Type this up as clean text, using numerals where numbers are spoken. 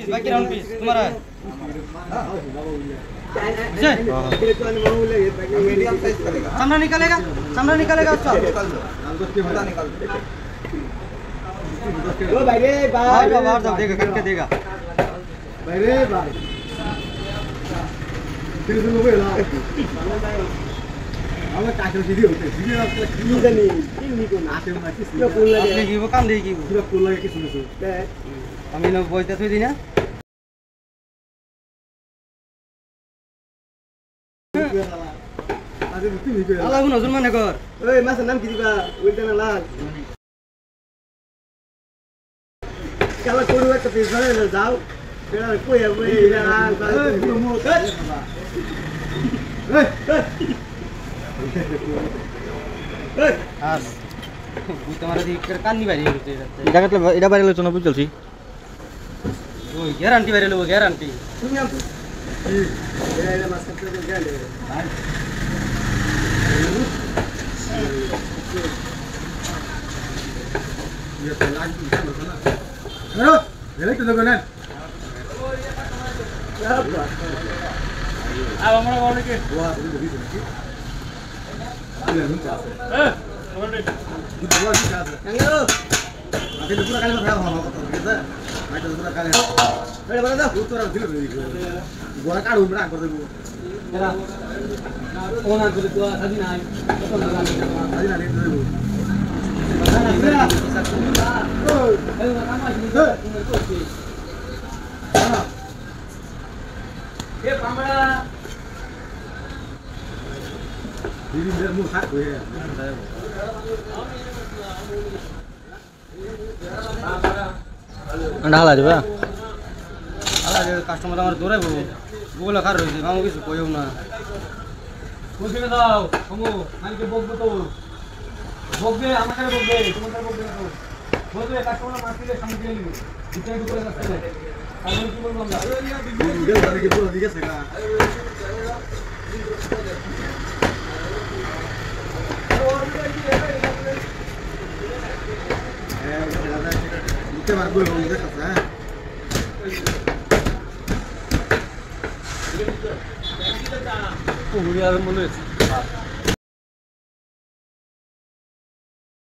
piece बाकी round piece तुम्हारा है चमड़ा निकालेगा उसका बाहर जाओ देगा करके देगा वो काम देगी আমি না বইতে থই দিই না আজ তুমি কই আল্লাহ নজর মানে কর ওই মাছের নাম কি দিবা ওইটা না লাল কালা কোড়ু একটা পিস ধরে যাও এরা কই হবে এরা পুরো মোট এই আস বুঝতে মারা দি কান্নি বাইরে হইছে এটা এটা বাইরে আলোচনা বুঝলছি ওই গ্যারান্টি বাইরে লব গ্যারান্টি তুমি আম এরা মাছ কাটতে গেলে ভাই ये तो लाग भी है ना हेलो ले तो लगन है अब हमरा बोल के वाह ये भी तो ए बोल बुआ की बात है हेलो अभी पूरा काले में खड़ा हो कैसे मैं तो पूरा काले अरे बड़ा दा पूरा दिल बुआ काट उबरा कर दे तेरा ओना को तो अभी ना अभी ना ले दे ये पामड़ा दीदी मेरा मुंह खाट हुए है अंडा हला दिबा हला दे कस्टमर আমার দৌড়াই বউ বউলা খার রইছে মামু কিছু কইও না বুঝে দাও মামু মালিকে বকবো তো বকবে আমাকে বকবে তোমাকে বকবে না তো বলবে কাস্টমার মাছ দিলে সামনে দিয়ে নিবে দিতে করে রাখতে আমি কি বলবো আমরা গেল তারে কি পুরো দিকে সেটা নিতে পারবো ওইটা কথা ও গুড়ি আর মনে হচ্ছে